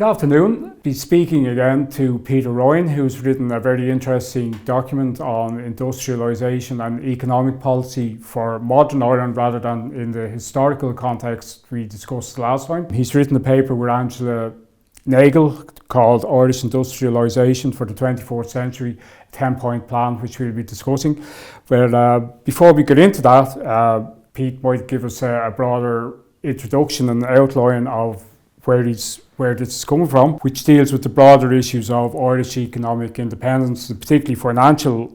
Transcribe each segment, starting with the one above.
afternoon. Be speaking again to Peter Ryan, who's written a very interesting document on industrialisation and economic policy for modern Ireland rather than in the historical context we discussed last time. He's written a paper with Angela Nagel called Irish Industrialisation for the 24th Century, a 10-point plan, which we'll be discussing. But before we get into that, Pete might give us a broader introduction and outline of where this is coming from, which deals with the broader issues of Irish economic independence, particularly financial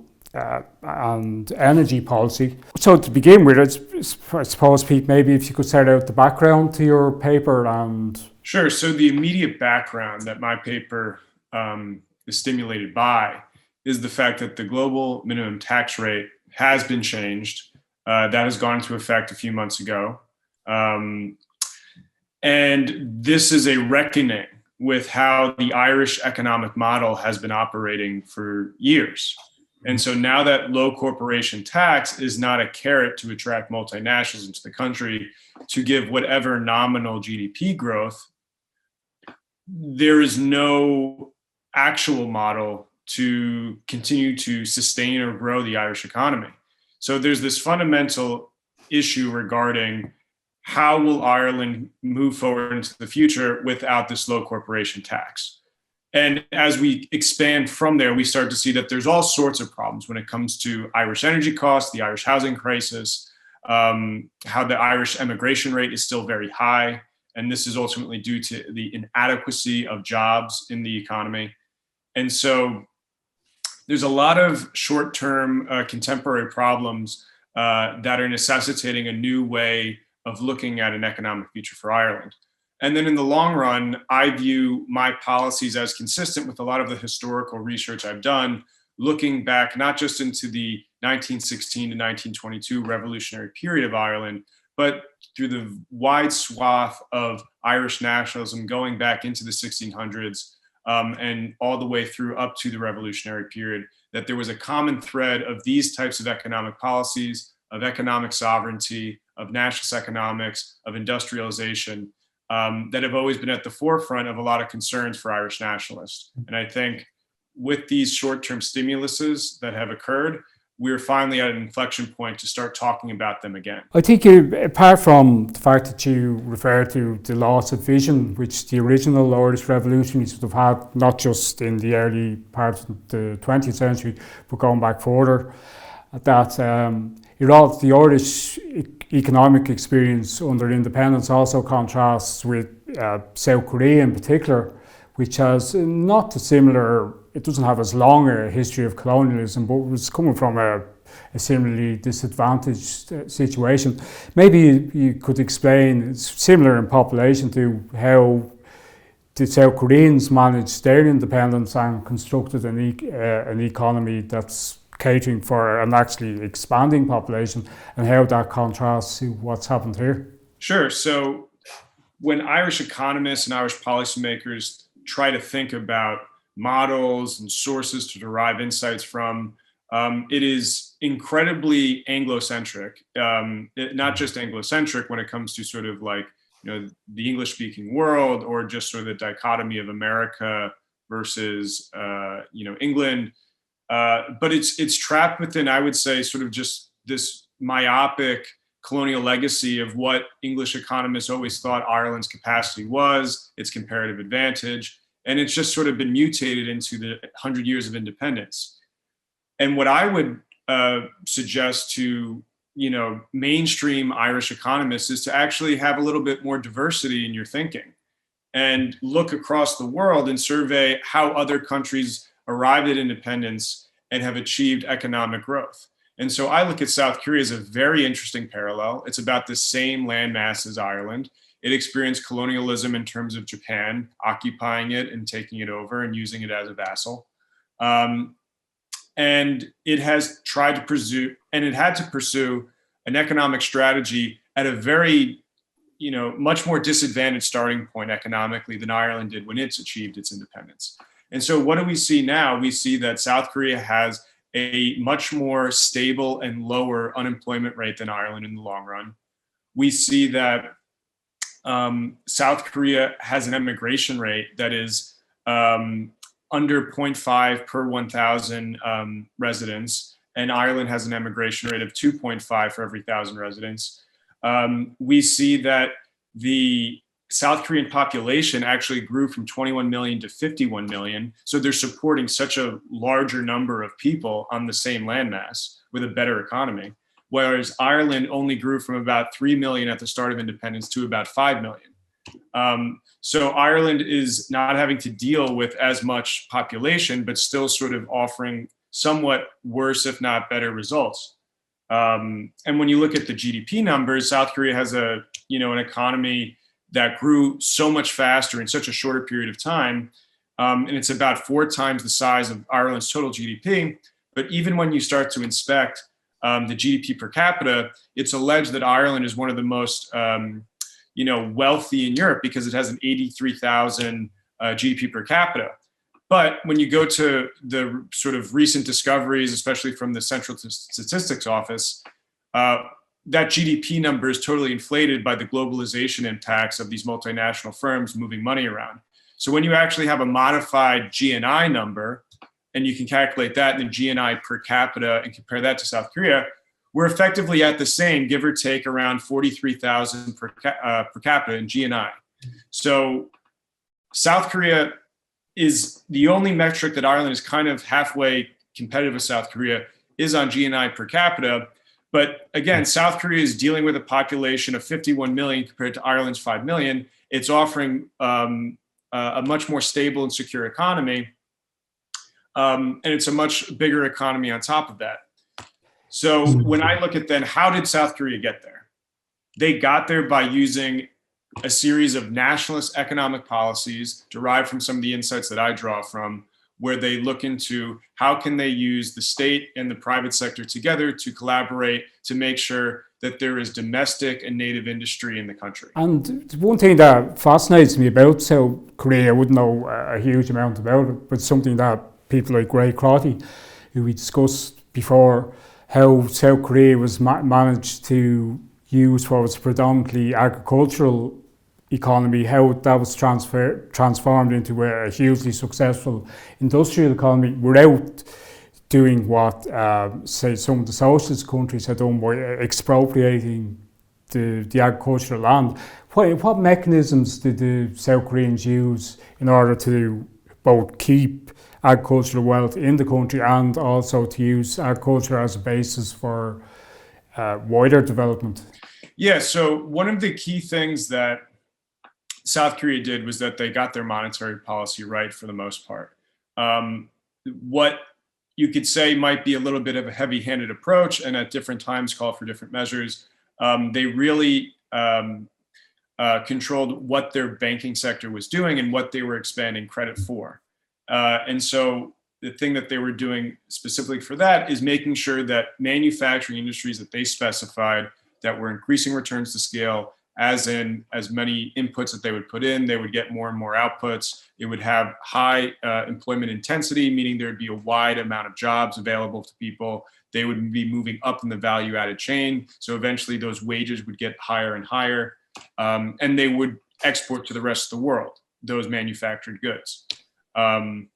and energy policy. So to begin with, I suppose, Pete, maybe if you could set out the background to your paper and... Sure. So the immediate background that my paper is stimulated by is the fact that the global minimum tax rate has been changed. That has gone into effect a few months ago. And this is a reckoning with how the Irish economic model has been operating for years. And so now that low corporation tax is not a carrot to attract multinationals into the country to give whatever nominal GDP growth, there is no actual model to continue to sustain or grow the Irish economy. So there's this fundamental issue regarding how will Ireland move forward into the future without this low corporation tax? And as we expand from there, we start to see that there's all sorts of problems when it comes to Irish energy costs, the Irish housing crisis, how the Irish emigration rate is still very high. And this is ultimately due to the inadequacy of jobs in the economy. And so there's a lot of short-term contemporary problems that are necessitating a new way of looking at an economic future for Ireland. And then in the long run, I view my policies as consistent with a lot of the historical research I've done, looking back not just into the 1916 to 1922 revolutionary period of Ireland, but through the wide swath of Irish nationalism going back into the 1600s and all the way through up to the revolutionary period, that there was a common thread of these types of economic policies, of economic sovereignty, of nationalist economics, of industrialization, that have always been at the forefront of a lot of concerns for Irish nationalists. And I think with these short-term stimuluses that have occurred, we're finally at an inflection point to start talking about them again. I think apart from the fact that you refer to the loss of vision, which the original Irish revolutionaries would have had, not just in the early part of the 20th century, but going back further, that the Irish economic experience under independence also contrasts with South Korea in particular, which has not a similar, it doesn't have as long a history of colonialism, but was coming from a similarly disadvantaged situation. Maybe you could explain, it's similar in population to how the South Koreans managed their independence and constructed an economy that's catering for an actually expanding population, and how that contrasts to what's happened here. Sure. So when Irish economists and Irish policymakers try to think about models and sources to derive insights from, it is incredibly Anglo-centric, not just Anglo-centric when it comes to sort of like, the English-speaking world, or just sort of the dichotomy of America versus, England. But it's trapped within, I would say, sort of just this myopic colonial legacy of what English economists always thought Ireland's capacity was, its comparative advantage, and it's just sort of been mutated into the 100 years of independence. And what I would suggest to mainstream Irish economists is to actually have a little bit more diversity in your thinking, and look across the world and survey how other countries arrived at independence and have achieved economic growth. And so I look at South Korea as a very interesting parallel. It's about the same landmass as Ireland. It experienced colonialism in terms of Japan occupying it and taking it over and using it as a vassal. And it has tried to pursue, and it had to pursue an economic strategy at a very, much more disadvantaged starting point economically than Ireland did when it's achieved its independence. And so what do we see now? We see that South Korea has a much more stable and lower unemployment rate than Ireland in the long run. We see that South Korea has an emigration rate that is under 0.5 per 1,000 residents, and Ireland has an emigration rate of 2.5 for every 1,000 residents. We see that the South Korean population actually grew from 21 million to 51 million. So they're supporting such a larger number of people on the same landmass with a better economy. Whereas Ireland only grew from about 3 million at the start of independence to about 5 million. So Ireland is not having to deal with as much population, but still sort of offering somewhat worse, if not better, results. And when you look at the GDP numbers, South Korea has an economy that grew so much faster in such a shorter period of time. And it's about 4 times the size of Ireland's total GDP. But even when you start to inspect the GDP per capita, it's alleged that Ireland is one of the most wealthy in Europe because it has an 83,000 GDP per capita. But when you go to the sort of recent discoveries, especially from the Central Statistics Office, that GDP number is totally inflated by the globalization impacts of these multinational firms moving money around. So when you actually have a modified GNI number, and you can calculate that in the GNI per capita and compare that to South Korea, we're effectively at the same, give or take, around 43,000 per capita in GNI. So South Korea is the only metric that Ireland is kind of halfway competitive with South Korea is on GNI per capita. But again, South Korea is dealing with a population of 51 million compared to Ireland's 5 million. It's offering a much more stable and secure economy. And it's a much bigger economy on top of that. So when I look at then, how did South Korea get there? They got there by using a series of nationalist economic policies derived from some of the insights that I draw from, where they look into how can they use the state and the private sector together to collaborate to make sure that there is domestic and native industry in the country. And one thing that fascinates me about South Korea, I wouldn't know a huge amount about it, but something that people like Ray Crotty, who we discussed before, how South Korea was managed to use what was predominantly agricultural economy, how that was transformed into a hugely successful industrial economy without doing what, say, some of the socialist countries had done by expropriating the agricultural land. What mechanisms did the South Koreans use in order to both keep agricultural wealth in the country and also to use agriculture as a basis for wider development? Yeah, so one of the key things that South Korea did was that they got their monetary policy right for the most part. What you could say might be a little bit of a heavy-handed approach and at different times call for different measures. They really controlled what their banking sector was doing and what they were expanding credit for. And so the thing that they were doing specifically for that is making sure that manufacturing industries that they specified that were increasing returns to scale, as in as many inputs that they would put in, they would get more and more outputs. It would have high employment intensity, meaning there'd be a wide amount of jobs available to people. They would be moving up in the value added chain. So eventually those wages would get higher and higher. And they would export to the rest of the world, those manufactured goods. And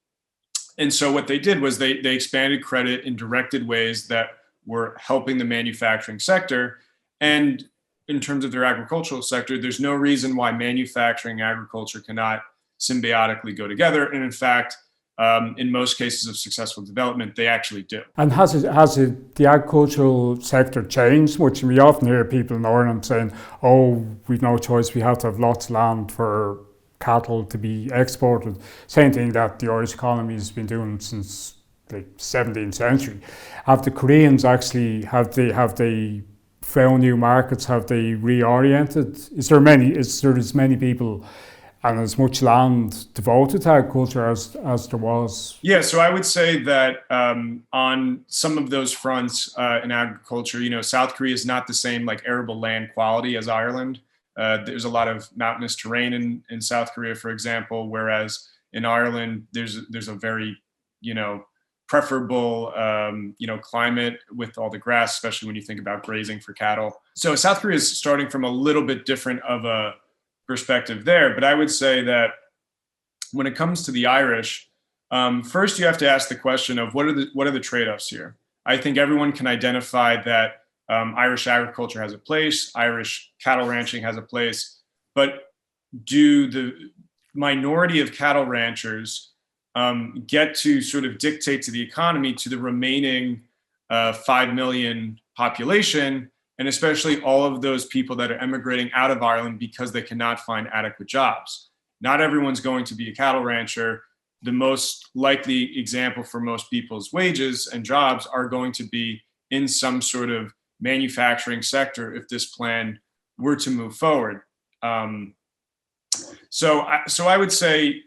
so what they did was they expanded credit in directed ways that were helping the manufacturing sector. And in terms of their agricultural sector, there's no reason why manufacturing and agriculture cannot symbiotically go together. And in fact, in most cases of successful development, they actually do. And has the agricultural sector changed much? And we often hear people in Ireland saying, oh, we've no choice, we have to have lots of land for cattle to be exported. Same thing that the Irish economy has been doing since the 17th century. Have the Koreans actually, have they found new markets? Have they reoriented? Is there as many people and as much land devoted to agriculture as there was? Yeah, so I would say that on some of those fronts in agriculture, South Korea is not the same like arable land quality as Ireland. There's a lot of mountainous terrain in South Korea, for example, whereas in Ireland there's a very preferable climate with all the grass, especially when you think about grazing for cattle. So South Korea is starting from a little bit different of perspective there. But I would say that when it comes to the Irish, first you have to ask the question of what are the trade-offs here. I think everyone can identify that Irish agriculture has a place, Irish cattle ranching has a place, but do the minority of cattle ranchers get to sort of dictate to the economy to the remaining 5 million population, and especially all of those people that are emigrating out of Ireland because they cannot find adequate jobs? Not everyone's going to be a cattle rancher. The most likely example for most people's wages and jobs are going to be in some sort of manufacturing sector if this plan were to move forward. So I would say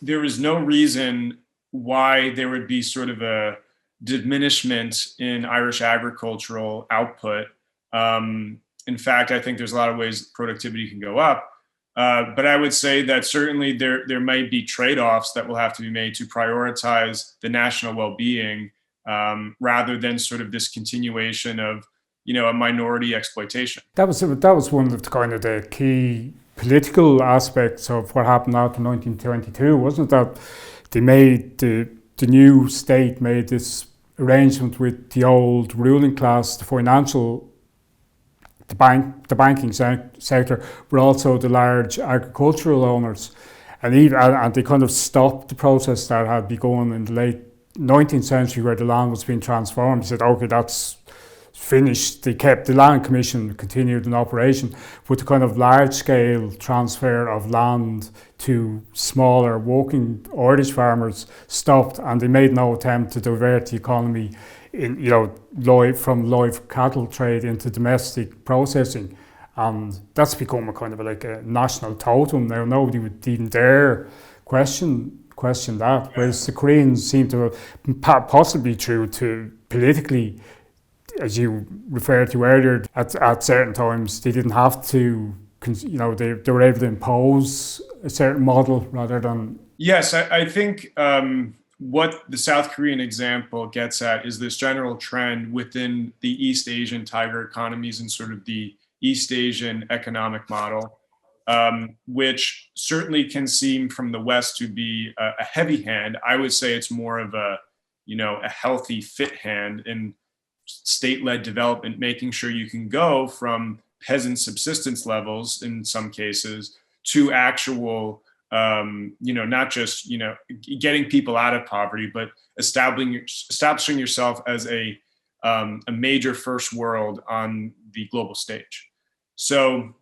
there is no reason why there would be sort of a diminishment in Irish agricultural output. In fact, I think there's a lot of ways productivity can go up. But I would say that certainly there may be trade-offs that will have to be made to prioritize the national well-being rather than sort of this continuation of, a minority exploitation. That was one of the kind of the key political aspects of what happened after 1922, wasn't it? That they made the new state made this arrangement with the old ruling class, the banking sector, but also the large agricultural owners, and they kind of stopped the process that had begun in the late 19th century, where the land was being transformed. They said, "Okay, that's finished." They kept the Land Commission continued in operation, but the kind of large-scale transfer of land to smaller working Irish farmers stopped, and they made no attempt to divert the economy from live cattle trade into domestic processing, and that's become a kind of like a national totem now. Nobody would even dare question that. Whereas the Koreans seem to have possibly true to politically, as you referred to earlier, at certain times they didn't have to. They were able to impose a certain model rather than. Yes, I think. What the South Korean example gets at is this general trend within the East Asian tiger economies and sort of the East Asian economic model, which certainly can seem from the West to be a heavy hand. I would say it's more of a healthy, fit hand in state-led development, making sure you can go from peasant subsistence levels in some cases to actual not just, getting people out of poverty, but establishing yourself as a major first world on the global stage. So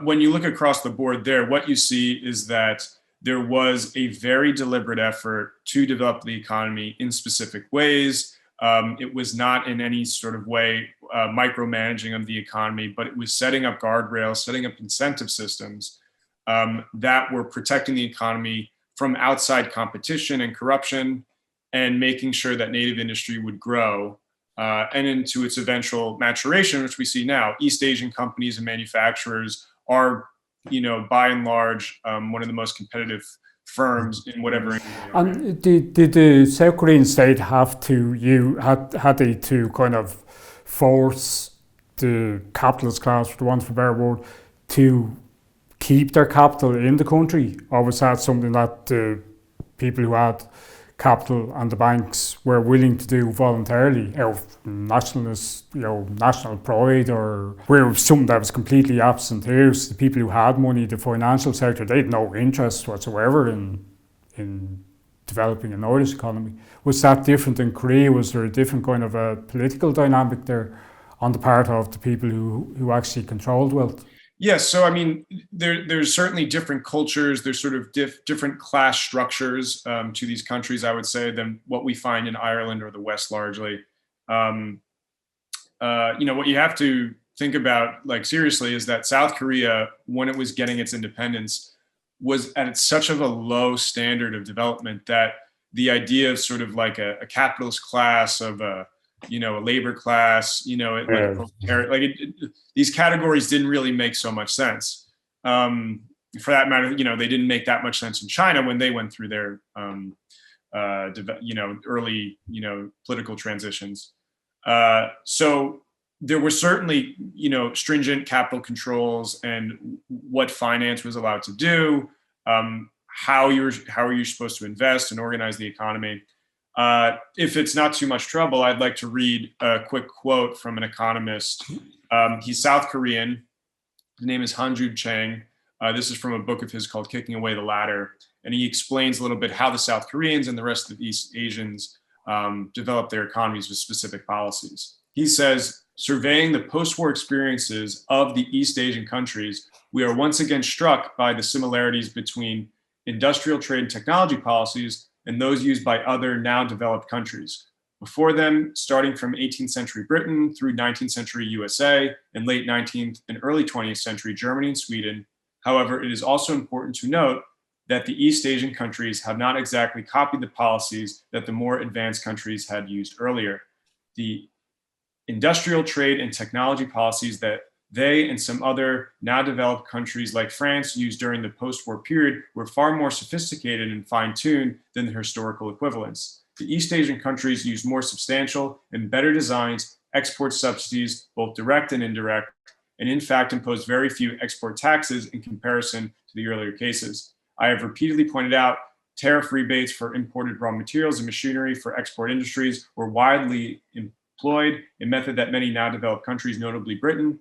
when you look across the board there, what you see is that there was a very deliberate effort to develop the economy in specific ways. It was not in any sort of way micromanaging of the economy, but it was setting up guardrails, setting up incentive systems that were protecting the economy from outside competition and corruption, and making sure that native industry would grow and into its eventual maturation, which we see now. East Asian companies and manufacturers are, by and large, one of the most competitive firms in whatever. And did the South Korean state have to had they to kind of force the capitalist class, for the want of a better word, to keep their capital in the country, or was that something that the people who had capital and the banks were willing to do voluntarily out of nationalist, national pride, or where it was something that was completely absent here? So the people who had money, the financial sector, they had no interest whatsoever in developing an Irish economy. Was that different in Korea? Was there a different kind of a political dynamic there on the part of the people who actually controlled wealth? Yes, so I mean, there's certainly different cultures. There's sort of different class structures to these countries, I would say, than what we find in Ireland or the West largely. What you have to think about, like, seriously, is that South Korea, when it was getting its independence, was at such of a low standard of development that the idea of sort of like a capitalist class, of a labor class, these categories didn't really make so much sense. For that matter, they didn't make that much sense in China when they went through their, early, political transitions. So there were certainly, stringent capital controls and what finance was allowed to do, how are you supposed to invest and organize the economy. If it's not too much trouble, I'd like to read a quick quote from an economist. He's South Korean. His name is Hanju Chang. This is from a book of his called Kicking Away the Ladder. And he explains a little bit how the South Koreans and the rest of the East Asians developed their economies with specific policies. He says, surveying the post-war experiences of the East Asian countries, we are once again struck by the similarities between industrial trade and technology policies and those used by other now developed countries. Before them, starting from 18th century Britain through 19th century USA and late 19th and early 20th century Germany and Sweden. However, it is also important to note that the East Asian countries have not exactly copied the policies that the more advanced countries had used earlier. The industrial trade and technology policies that they and some other now developed countries like France used during the post-war period were far more sophisticated and fine-tuned than the historical equivalents. The East Asian countries used more substantial and better designs, export subsidies, both direct and indirect, and in fact imposed very few export taxes in comparison to the earlier cases. I have repeatedly pointed out tariff rebates for imported raw materials and machinery for export industries were widely employed, a method that many now developed countries, notably Britain,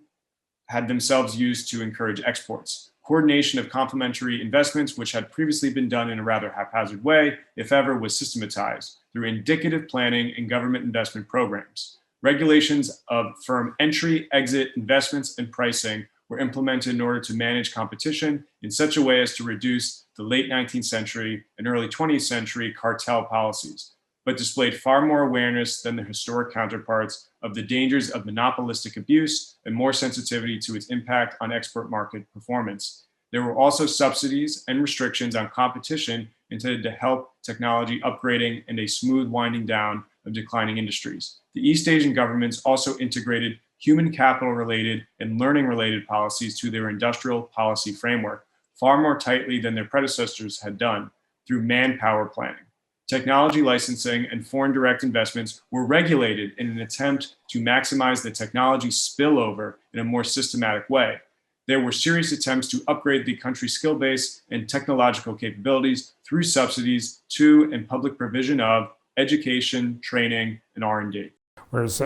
had themselves used to encourage exports. Coordination of complementary investments, which had previously been done in a rather haphazard way, if ever, was systematized through indicative planning and government investment programs. Regulations of firm entry, exit, investments, and pricing were implemented in order to manage competition in such a way as to reduce the late 19th century and early 20th century cartel policies, but displayed far more awareness than their historic counterparts of the dangers of monopolistic abuse and more sensitivity to its impact on export market performance. There were also subsidies and restrictions on competition intended to help technology upgrading and a smooth winding down of declining industries. The East Asian governments also integrated human capital related and learning related policies to their industrial policy framework far more tightly than their predecessors had done through manpower planning. Technology licensing and foreign direct investments were regulated in an attempt to maximize the technology spillover in a more systematic way. There were serious attempts to upgrade the country's skill base and technological capabilities through subsidies to and public provision of education, training, and R&D. Whereas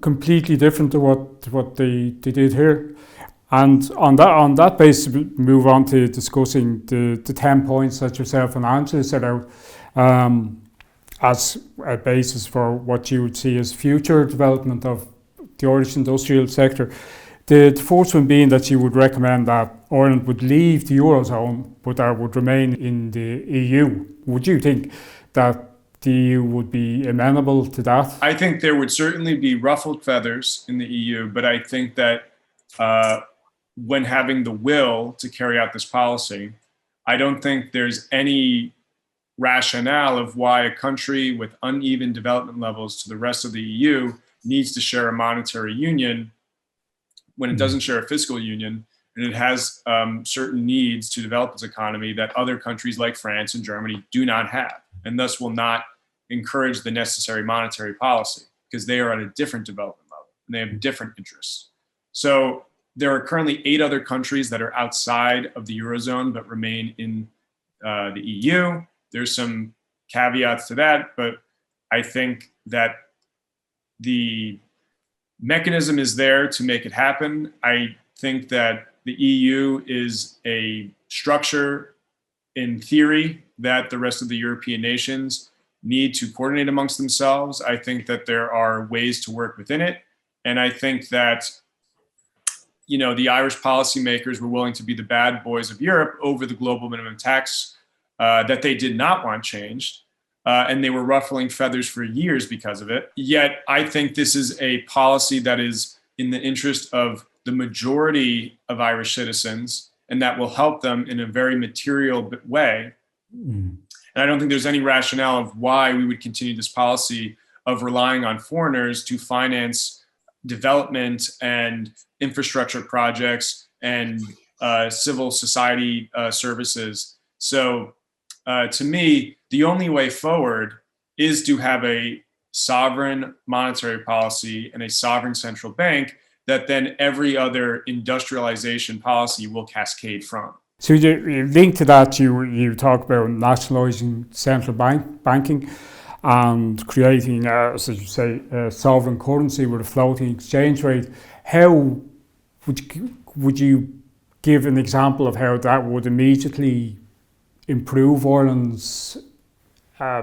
completely different to what they did here. And on that basis, we move on to discussing the 10 points that yourself and Angela set out as a basis for what you would see as future development of the Irish industrial sector. The first one being that you would recommend that Ireland would leave the Eurozone, but that would remain in the EU. Would you think that the EU would be amenable to that? I think there would certainly be ruffled feathers in the EU, but I think that when having the will to carry out this policy, I don't think there's any rationale of why a country with uneven development levels to the rest of the EU needs to share a monetary union when it doesn't share a fiscal union, and it has certain needs to develop its economy that other countries like France and Germany do not have, and thus will not encourage the necessary monetary policy because they are at a different development level and they have different interests. So there are currently 8 other countries that are outside of the Eurozone but remain in the EU. There's some caveats to that, but I think that the mechanism is there to make it happen. I think that the EU is a structure in theory that the rest of the European nations need to coordinate amongst themselves. I think that there are ways to work within it. And I think that, the Irish policymakers were willing to be the bad boys of Europe over the global minimum tax that they did not want changed. And they were ruffling feathers for years because of it. Yet I think this is a policy that is in the interest of the majority of Irish citizens, and that will help them in a very material way. And I don't think there's any rationale of why we would continue this policy of relying on foreigners to finance development and infrastructure projects and civil society services. So to me, the only way forward is to have a sovereign monetary policy and a sovereign central bank that then every other industrialization policy will cascade from. So you link to that, you talk about nationalising central banking and creating, as you say, a sovereign currency with a floating exchange rate. How would you give an example of how that would immediately improve Ireland's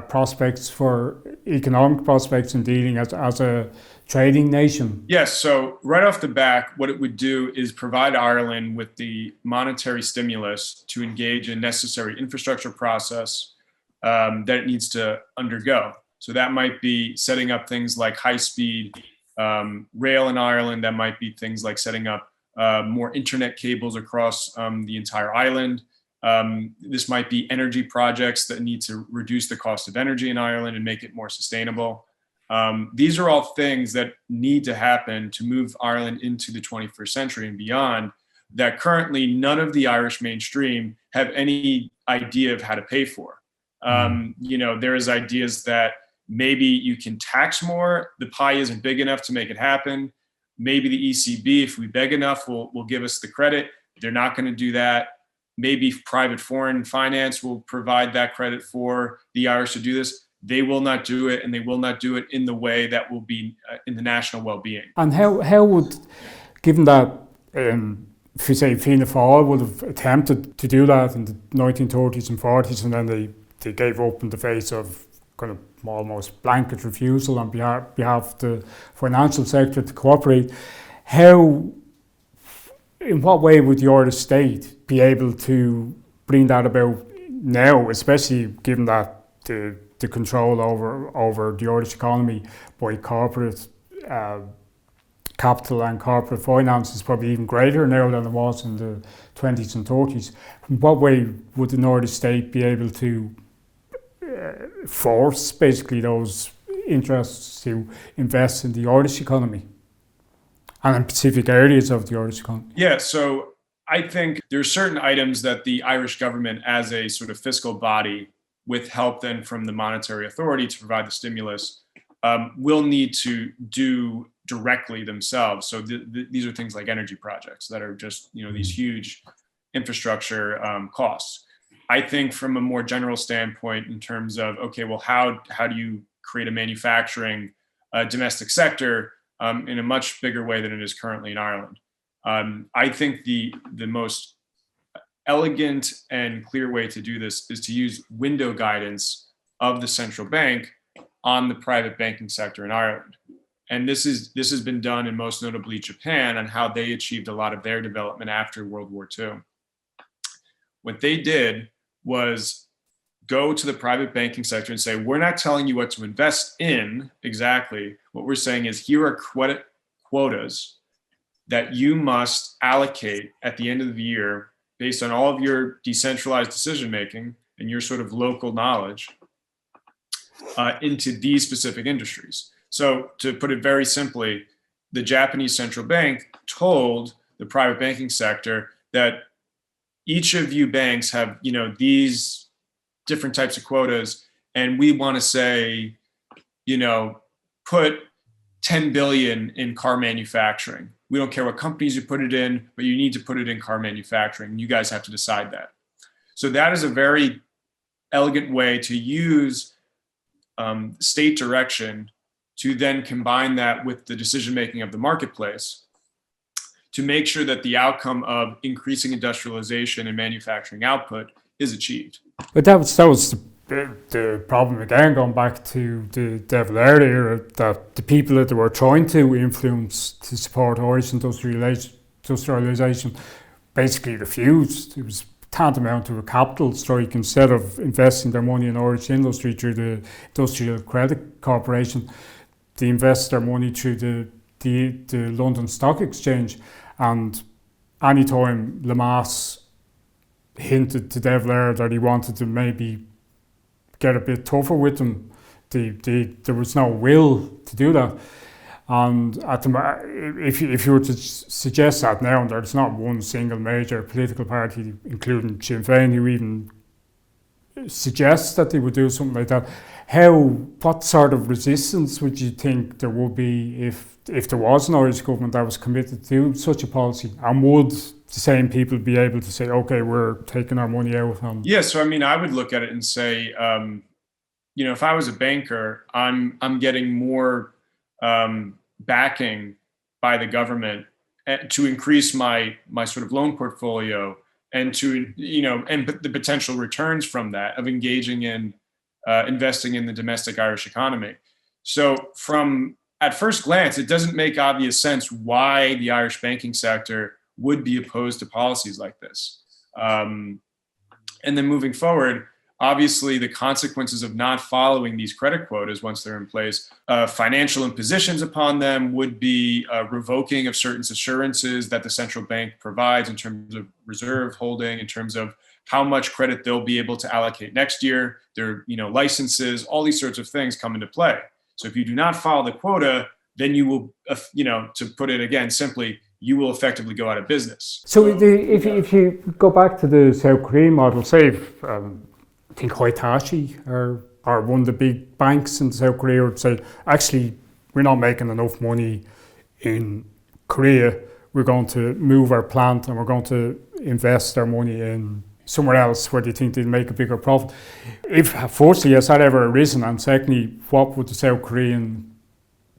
prospects for economic prospects in dealing as a trading nation? Yes, so right off the bat, what it would do is provide Ireland with the monetary stimulus to engage in necessary infrastructure process that it needs to undergo. So that might be setting up things like high-speed rail in Ireland. That might be things like setting up more internet cables across the entire island. This might be energy projects that need to reduce the cost of energy in Ireland and make it more sustainable. These are all things that need to happen to move Ireland into the 21st century and beyond, that currently none of the Irish mainstream have any idea of how to pay for. There's ideas that maybe you can tax more, the pie isn't big enough to make it happen. Maybe the ECB, if we beg enough, will give us the credit. They're not going to do that. Maybe private foreign finance will provide that credit for the Irish to do this. They will not do it, and they will not do it in the way that will be in the national well-being. And how would, given that, if you say Fianna Fáil would have attempted to do that in the 1930s and 40s, and then they gave up in the face of kind of almost blanket refusal on behalf of the financial sector to cooperate, in what way would the Irish state be able to bring that about now, especially given that the control over the Irish economy by corporate capital and corporate finance is probably even greater now than it was in the 20s and 30s. In what way would the Irish state be able to force basically those interests to invest in the Irish economy and in specific areas of the Irish economy? Yeah, so I think there are certain items that the Irish government, as a sort of fiscal body, with help then from the monetary authority to provide the stimulus, will need to do directly themselves. So these are things like energy projects that are just these huge infrastructure costs. I think from a more general standpoint, in terms of how do you create a manufacturing domestic sector in a much bigger way than it is currently in Ireland. I think the most elegant and clear way to do this is to use window guidance of the central bank on the private banking sector in Ireland. And this has been done in most notably Japan, on how they achieved a lot of their development after World War II. What they did was go to the private banking sector and say, we're not telling you what to invest in exactly. What we're saying is, here are credit quotas that you must allocate at the end of the year based on all of your decentralized decision-making and your sort of local knowledge into these specific industries. So to put it very simply, the Japanese central bank told the private banking sector that each of you banks have, these different types of quotas, and we want to say, put 10 billion in car manufacturing. We don't care what companies you put it in, but you need to put it in car manufacturing. You guys have to decide that. So that is a very elegant way to use state direction to then combine that with the decision-making of the marketplace to make sure that the outcome of increasing industrialization and manufacturing output is achieved. But that was the problem again, going back to the De Valera era, that the people that they were trying to influence to support Irish industrialization basically refused. It was tantamount to a capital strike. Instead of investing their money in Irish industry through the Industrial Credit Corporation, they invest their money through the London Stock Exchange. And anytime Lemass hinted to De Valera that he wanted to maybe get a bit tougher with them, there was no will to do that. And if you were to suggest that now, there's not one single major political party, including Sinn Féin, who even suggest that they would do something like that. What sort of resistance would you think there would be if there was an Irish government that was committed to such a policy? And would the same people be able to say, okay, we're taking our money out? Yeah, so I mean, I would look at it and say, if I was a banker, I'm getting more backing by the government to increase my sort of loan portfolio, and to and the potential returns from that of engaging in investing in the domestic Irish economy. So from at first glance, it doesn't make obvious sense why the Irish banking sector would be opposed to policies like this. And then moving forward, obviously the consequences of not following these credit quotas once they're in place, financial impositions upon them would be revoking of certain assurances that the central bank provides in terms of reserve holding, in terms of how much credit they'll be able to allocate next year, their licenses, all these sorts of things come into play. So if you do not follow the quota, then you will, to put it again simply, you will effectively go out of business. So if you go back to the South Korean model, say I think Hitachi or one of the big banks in South Korea would say, actually, we're not making enough money in Korea. We're going to move our plant and we're going to invest our money in somewhere else where they think they'll make a bigger profit. If, firstly, has that ever arisen? And secondly, what would the South Korean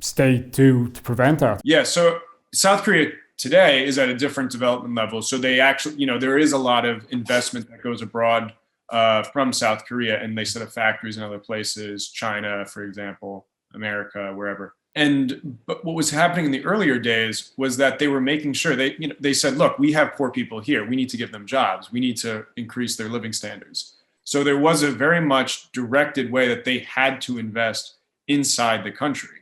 state do to prevent that? Yeah, so South Korea today is at a different development level. So they actually, there is a lot of investment that goes abroad from South Korea, and they set up factories in other places, China, for example, America, wherever. But what was happening in the earlier days was that they were making sure they said, look, we have poor people here. We need to give them jobs. We need to increase their living standards. So there was a very much directed way that they had to invest inside the country.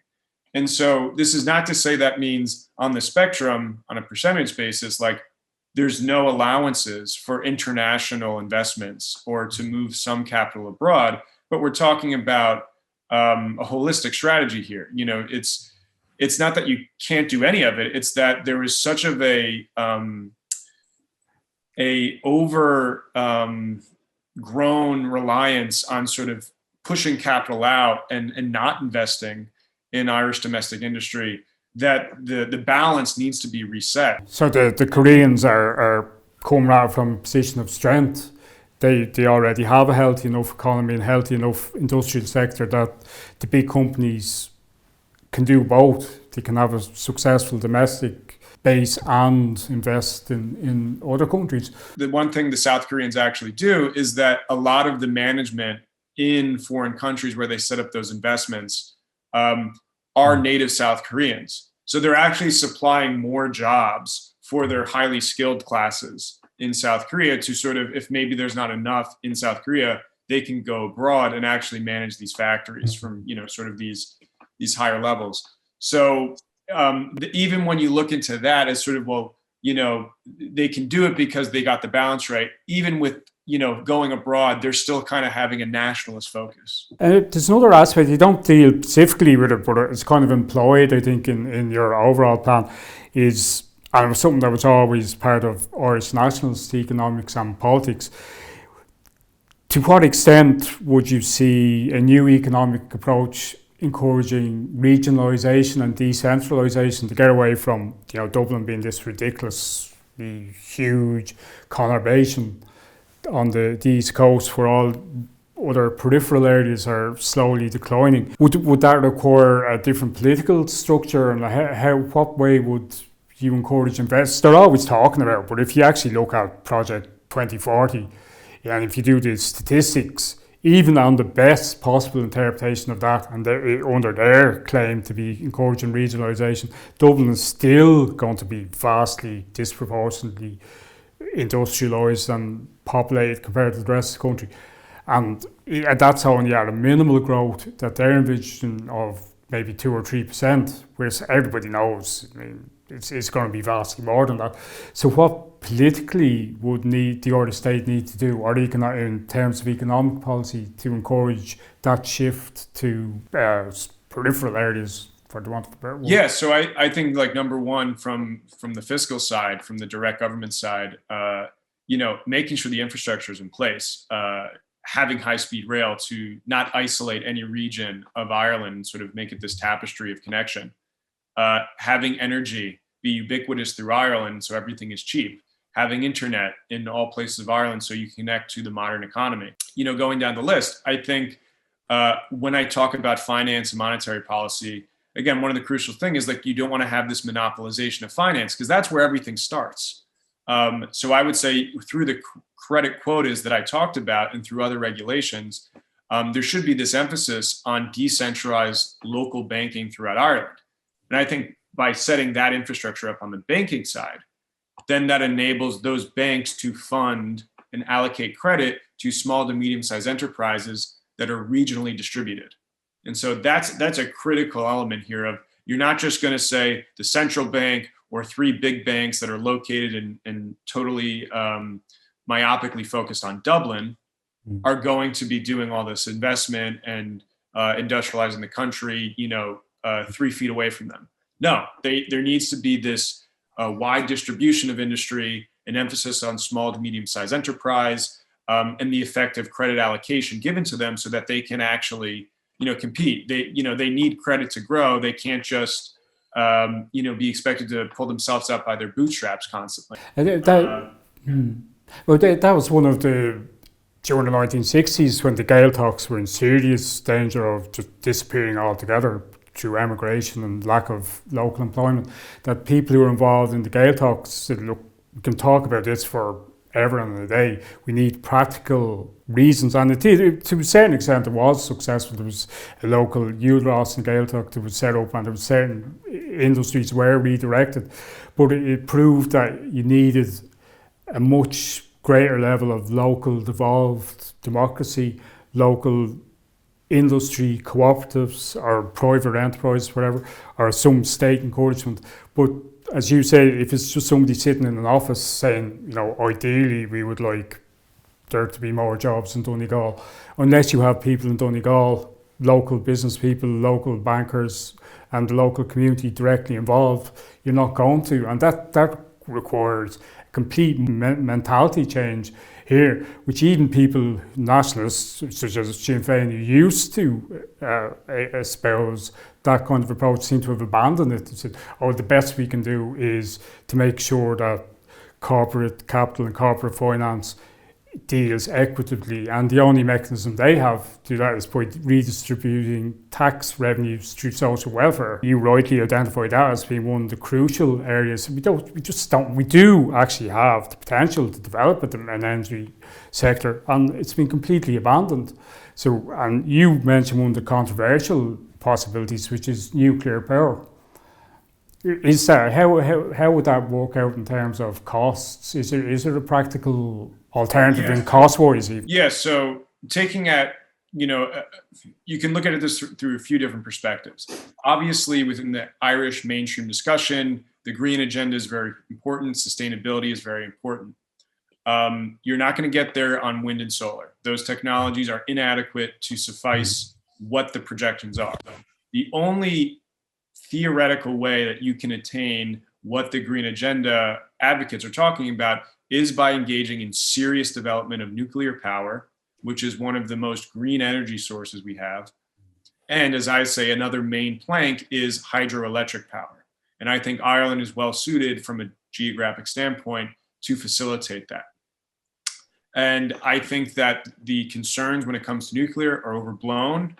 And so this is not to say that means on the spectrum, on a percentage basis, like there's no allowances for international investments or to move some capital abroad, but we're talking about a holistic strategy here. It's not that you can't do any of it. It's that there is such of a over grown reliance on sort of pushing capital out and not investing in Irish domestic industry that the balance needs to be reset. So the Koreans are coming out from a position of strength. They already have a healthy enough economy and healthy enough industrial sector that the big companies can do both. They can have a successful domestic base and invest in other countries. The one thing the South Koreans actually do is that a lot of the management in foreign countries where they set up those investments are native South Koreans. So they're actually supplying more jobs for their highly skilled classes in South Korea to sort of, if maybe there's not enough in South Korea, they can go abroad and actually manage these factories from, sort of these higher levels. So even when you look into that as sort of, well, they can do it because they got the balance right. Even with, going abroad, they're still kind of having a nationalist focus. There's another aspect, you don't deal specifically with it, but it's kind of employed, I think, in your overall plan, is, and it was something that was always part of Irish nationalist economics and politics. To what extent would you see a new economic approach encouraging regionalisation and decentralisation to get away from, Dublin being this ridiculously huge conurbation on the East Coast where all other peripheral areas are slowly declining? Would that require a different political structure, and what way would you encourage investors? They're always talking about, but if you actually look at Project 2040, and if you do the statistics, even on the best possible interpretation of that, and under their claim to be encouraging regionalisation, Dublin is still going to be vastly disproportionately industrialised and populated compared to the rest of the country. And that's only at a minimal growth that they're envisioning of maybe 2 or 3%, whereas everybody knows it's going to be vastly more than that. So what politically would the Irish state need to do, or in terms of economic policy, to encourage that shift to peripheral areas, for the want of a better word? Yeah, so I think number one, from the fiscal side, from the direct government side, making sure the infrastructure is in place. having high-speed rail to not isolate any region of Ireland and sort of make it this tapestry of connection. Having energy be ubiquitous through Ireland so everything is cheap. Having internet in all places of Ireland so you connect to the modern economy. Going down the list, I think when I talk about finance and monetary policy, again, one of the crucial things is like you don't want to have this monopolization of finance because that's where everything starts. So I would say through the credit quotas that I talked about and through other regulations, there should be this emphasis on decentralized local banking throughout Ireland. And I think by setting that infrastructure up on the banking side, then that enables those banks to fund and allocate credit to small to medium-sized enterprises that are regionally distributed. And so that's a critical element here of you're not just going to say the central bank or three big banks that are located and totally myopically focused on Dublin are going to be doing all this investment and industrializing the country, 3 feet away from them. No, there needs to be this wide distribution of industry, an emphasis on small to medium-sized enterprise, and the effective credit allocation given to them so that they can actually, compete. They need credit to grow. They can't just, be expected to pull themselves up by their bootstraps constantly. That was one of the, during the 1960s when the Gaeltachts were in serious danger of just disappearing altogether through emigration and lack of local employment, that people who were involved in the Gaeltachts said, look, we can talk about this forever and a day. We need practical reasons. And to a certain extent, it was successful. There was a local utilise in Gaeltacht that was set up and there were certain industries were redirected. But it proved that you needed a much greater level of local devolved democracy, local industry cooperatives or private enterprise, whatever, or some state encouragement. But as you say, if it's just somebody sitting in an office saying, ideally we would like there to be more jobs in Donegal, unless you have people in Donegal, local business people, local bankers, and the local community directly involved, you're not going to. And that requires complete mentality change here, which even people, nationalists such as Sinn Féin, who used to espouse that kind of approach, seem to have abandoned it. They said, the best we can do is to make sure that corporate capital and corporate finance deals equitably, and the only mechanism they have to do that is by redistributing tax revenues through social welfare. You rightly identified that as being one of the crucial areas. We do actually have the potential to develop an energy sector, and it's been completely abandoned. So, and you mentioned one of the controversial possibilities, which is nuclear power. Is that how would that work out in terms of costs? Is there a practical alternative in cost-wise? Yeah, so taking at, you can look at this through a few different perspectives. Obviously, within the Irish mainstream discussion, the green agenda is very important. Sustainability is very important. You're not going to get there on wind and solar. Those technologies are inadequate to suffice what the projections are. The only theoretical way that you can attain what the green agenda advocates are talking about is by engaging in serious development of nuclear power, which is one of the most green energy sources we have. And as I say, another main plank is hydroelectric power. And I think Ireland is well suited from a geographic standpoint to facilitate that. And I think that the concerns when it comes to nuclear are overblown.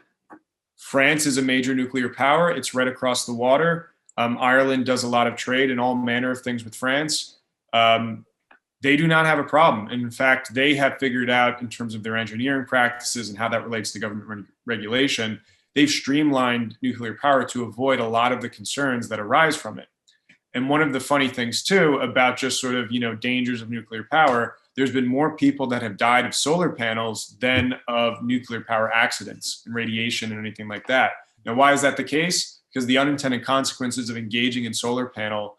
France is a major nuclear power. It's right across the water. Ireland does a lot of trade and all manner of things with France. They do not have a problem. In fact, they have figured out in terms of their engineering practices and how that relates to government regulation, they've streamlined nuclear power to avoid a lot of the concerns that arise from it. And one of the funny things too about just sort of, dangers of nuclear power, there's been more people that have died of solar panels than of nuclear power accidents and radiation and anything like that. Now, why is that the case? Because the unintended consequences of engaging in solar panel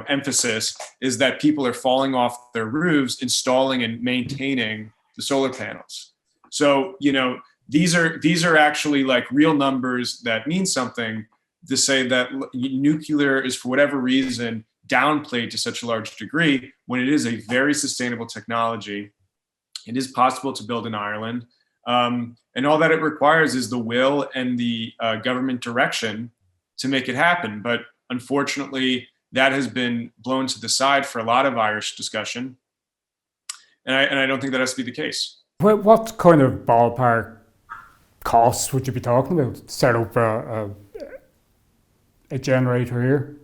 emphasis is that people are falling off their roofs, installing and maintaining the solar panels. So, these are actually like real numbers that mean something to say that nuclear is for whatever reason downplayed to such a large degree when it is a very sustainable technology. It is possible to build in Ireland. And all that it requires is the will and the government direction to make it happen. But unfortunately, that has been blown to the side for a lot of Irish discussion. And I don't think that has to be the case. What kind of ballpark costs would you be talking about to set up a generator here?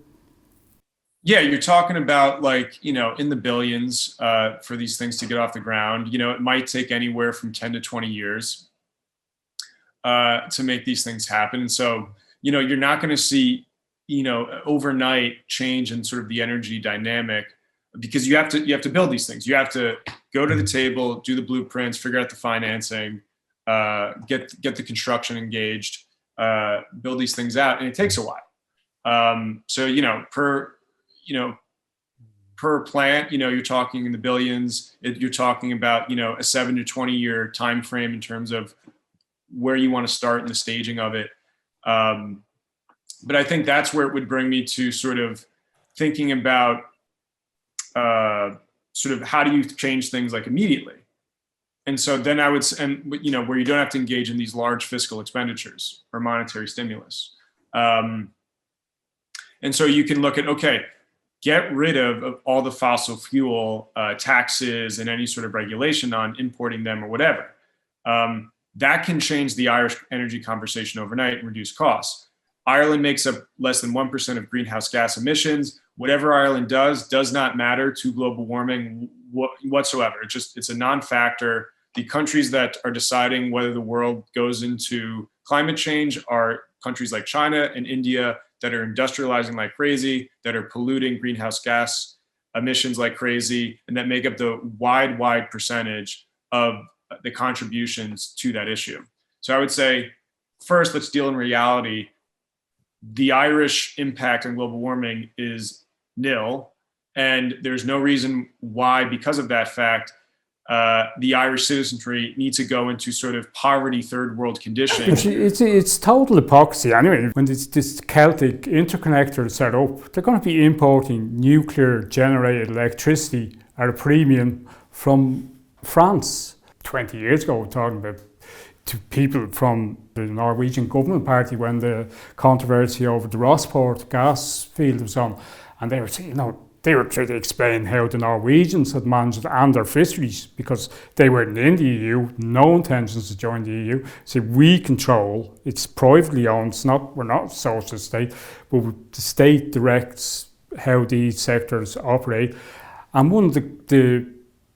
Yeah, you're talking about like, in the billions for these things to get off the ground. It might take anywhere from 10 to 20 years to make these things happen. And so, you're not going to see, overnight change in sort of the energy dynamic, because you have to build these things. You have to go to the table, do the blueprints, figure out the financing, get the construction engaged, build these things out, and it takes a while. So per plant, you're talking in the billions. You're talking about a 7 to 20 year time frame in terms of where you want to start in the staging of it. But I think that's where it would bring me to sort of thinking about sort of how do you change things like immediately. And so then I would, where you don't have to engage in these large fiscal expenditures or monetary stimulus. And so you can look at, okay, get rid of all the fossil fuel taxes and any sort of regulation on importing them or whatever. That can change the Irish energy conversation overnight and reduce costs. Ireland makes up less than 1% of greenhouse gas emissions. Whatever Ireland does not matter to global warming whatsoever. It's a non-factor. The countries that are deciding whether the world goes into climate change are countries like China and India that are industrializing like crazy, that are polluting greenhouse gas emissions like crazy, and that make up the wide percentage of the contributions to that issue. So I would say, first, let's deal in reality. The Irish impact on global warming is nil, and there's no reason why, because of that fact, the Irish citizenry needs to go into sort of poverty third world conditions. It's total hypocrisy anyway. When this Celtic interconnector is set up, they're going to be importing nuclear generated electricity at a premium from France. 20 years ago, we're talking about to people from the Norwegian government party when the controversy over the Rossport gas field was on, and they were saying, they were trying to explain how the Norwegians had managed it and their fisheries, because they weren't in the EU, no intentions to join the EU. So we control, it's privately owned, we're not a socialist state, but the state directs how these sectors operate. And one of the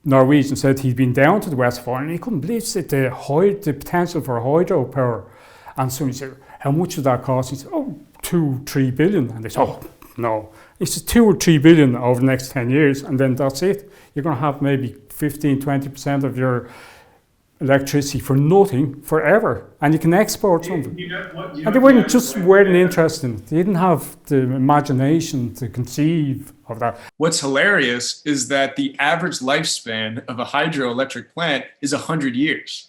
Norwegians said he'd been down to the West Foreign and he couldn't believe it, the potential for hydropower. And so he said, how much would that cost? He said, 2-3 billion. And they said, no. It's just 2 or 3 billion over the next 10 years, and then that's it. You're going to have maybe 15-20% of your electricity for nothing forever, and you can export something. And they weren't interested in it. They didn't have the imagination to conceive of that. What's hilarious is that the average lifespan of a hydroelectric plant is 100 years.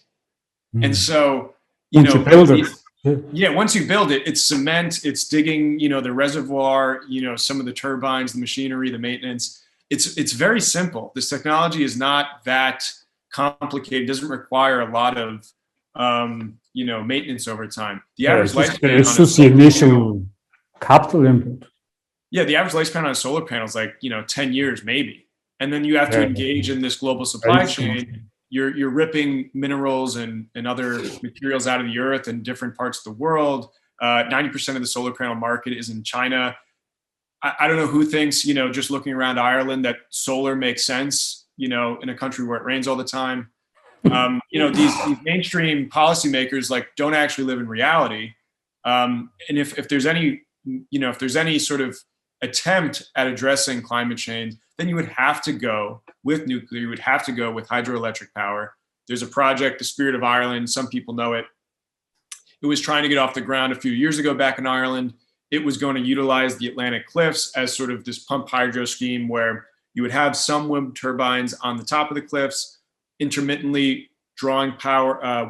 And so, once you build it. Yeah, once you build it, it's cement, it's digging, the reservoir, some of the turbines, the machinery, the maintenance. It's very simple. This technology is not that complicated. It doesn't require a lot of, maintenance over time. The average lifespan. It's just the initial capital input. Yeah, the average lifespan on a solar panel is like, 10 years maybe. And then you have to engage in this global supply chain. You're ripping minerals and other materials out of the earth in different parts of the world. 90% of the solar panel market is in China. I don't know who thinks, just looking around Ireland, that solar makes sense, in a country where it rains all the time. These mainstream policymakers don't actually live in reality. And if there's any sort of attempt at addressing climate change, then you would have to go with nuclear, you would have to go with hydroelectric power. There's a project, the Spirit of Ireland, some people know it. It was trying to get off the ground a few years ago back in Ireland. It was going to utilize the Atlantic cliffs as sort of this pump hydro scheme where you would have some wind turbines on the top of the cliffs, intermittently drawing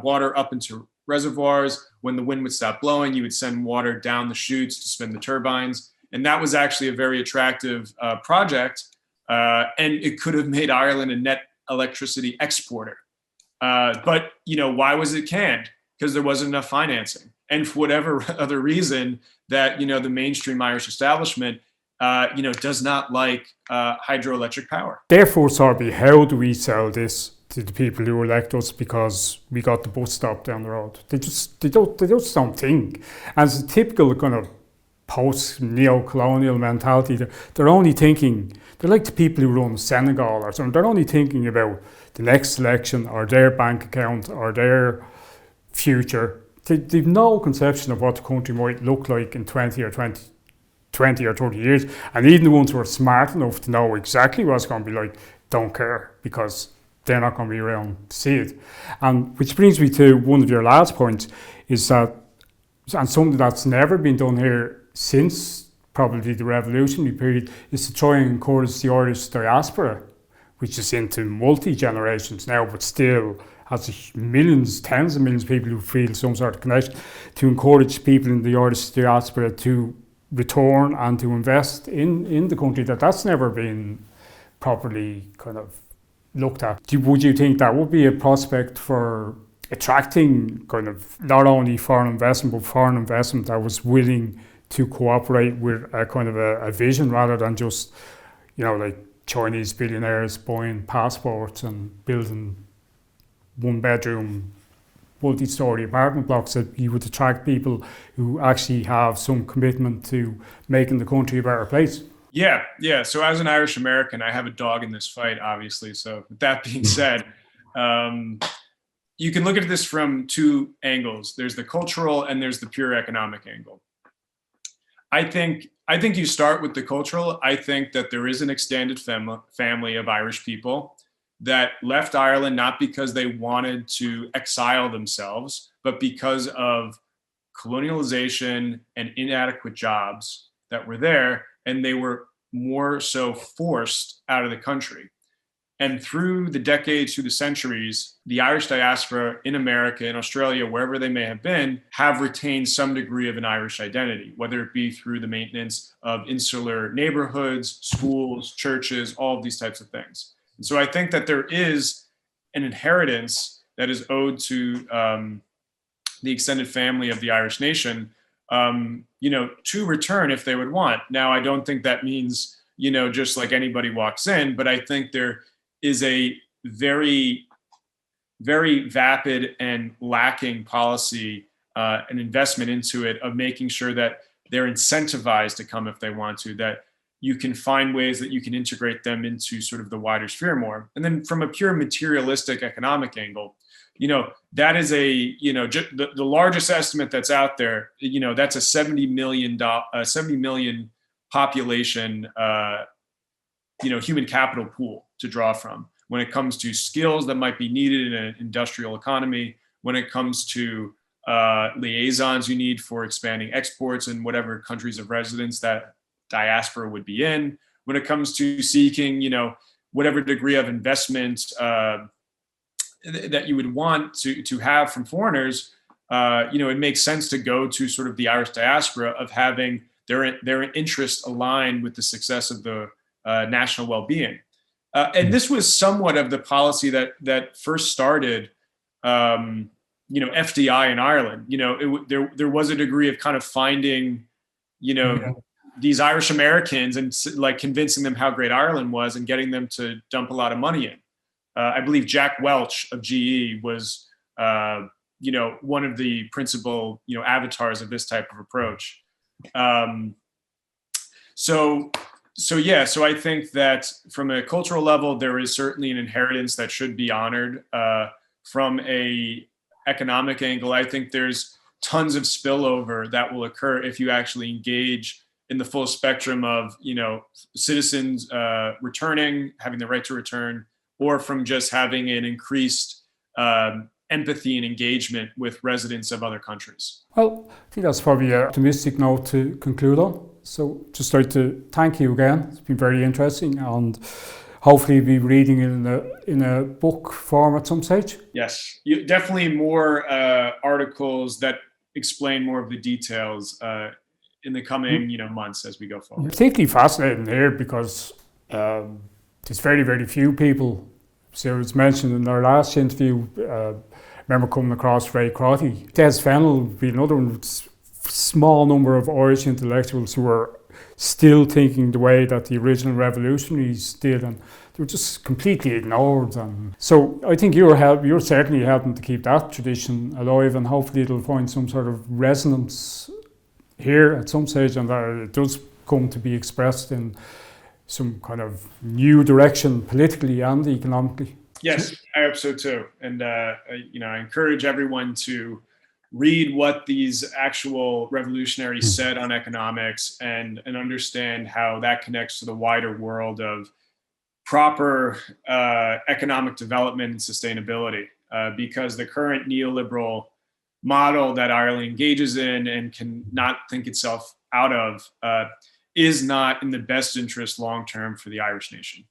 water up into reservoirs. When the wind would stop blowing, you would send water down the chutes to spin the turbines. And that was actually a very attractive project. And it could have made Ireland a net electricity exporter. But, why was it canned? Because there wasn't enough financing. And for whatever other reason that, the mainstream Irish establishment, does not like hydroelectric power. Therefore, Sorby, how do we sell this to the people who elect us because we got the bus stop down the road? They just don't think. And it's a typical kind of post-neo-colonial mentality. They're only thinking, they're like the people who run Senegal or something. They're only thinking about the next election or their bank account or their future. They've no conception of what the country might look like in 20 or 30 years. And even the ones who are smart enough to know exactly what it's going to be like don't care, because they're not going to be around to see it. And which brings me to one of your last points, is that, and something that's never been done here since probably the revolutionary period, is to try and encourage the Irish diaspora, which is into multi-generations now, but still has millions, tens of millions of people who feel some sort of connection, to encourage people in the Irish diaspora to return and to invest in the country. That's never been properly kind of looked at. Would you think that would be a prospect for attracting kind of not only foreign investment, but foreign investment that was willing to cooperate with a kind of a vision, rather than just, like Chinese billionaires buying passports and building one-bedroom multi-story apartment blocks? That you would attract people who actually have some commitment to making the country a better place? Yeah. So as an Irish American, I have a dog in this fight, obviously. So with that being said, you can look at this from two angles. There's the cultural and there's the pure economic angle. I think you start with the cultural. I think that there is an extended family of Irish people that left Ireland not because they wanted to exile themselves, but because of colonialization and inadequate jobs that were there, and they were more so forced out of the country. And through the decades, through the centuries, the Irish diaspora in America, in Australia, wherever they may have been, have retained some degree of an Irish identity, whether it be through the maintenance of insular neighborhoods, schools, churches, all of these types of things. And so I think that there is an inheritance that is owed to the extended family of the Irish nation, to return if they would want. Now, I don't think that means, just like anybody walks in, but I think there is a very, very vapid and lacking policy and investment into it of making sure that they're incentivized to come if they want to, that you can find ways that you can integrate them into sort of the wider sphere more. And then from a pure materialistic economic angle, that is the largest estimate that's out there, that's a 70 million population, human capital pool to draw from when it comes to skills that might be needed in an industrial economy, when it comes to liaisons you need for expanding exports in whatever countries of residence that diaspora would be in, when it comes to seeking, whatever degree of investment that you would want to have from foreigners, it makes sense to go to sort of the Irish diaspora of having their interests aligned with the success of the national well-being. And this was somewhat of the policy that first started, FDI in Ireland. There was a degree of kind of finding, these Irish Americans and like convincing them how great Ireland was and getting them to dump a lot of money in. I believe Jack Welch of GE was, one of the principal, avatars of this type of approach. So I think that from a cultural level, there is certainly an inheritance that should be honored. From a economic angle, I think there's tons of spillover that will occur if you actually engage in the full spectrum of, citizens returning, having the right to return, or from just having an increased empathy and engagement with residents of other countries. Well, I think that's probably an optimistic note to conclude on. So just like to thank you again. It's been very interesting, and hopefully be reading it in a book form at some stage. Yes, definitely more articles that explain more of the details in the coming months as we go forward. Particularly fascinating here because there's very, very few people. So it was mentioned in our last interview, I remember coming across Ray Crotty. Des Fennell would be another one, small number of Irish intellectuals who were still thinking the way that the original revolutionaries did, and they were just completely ignored. And so I think you're certainly helping to keep that tradition alive, and hopefully it'll find some sort of resonance here at some stage, and that it does come to be expressed in some kind of new direction politically and economically. Yes, I hope so too. And I encourage everyone to read what these actual revolutionaries said on economics and understand how that connects to the wider world of proper economic development and sustainability. Because the current neoliberal model that Ireland engages in and cannot think itself out of is not in the best interest long term for the Irish nation.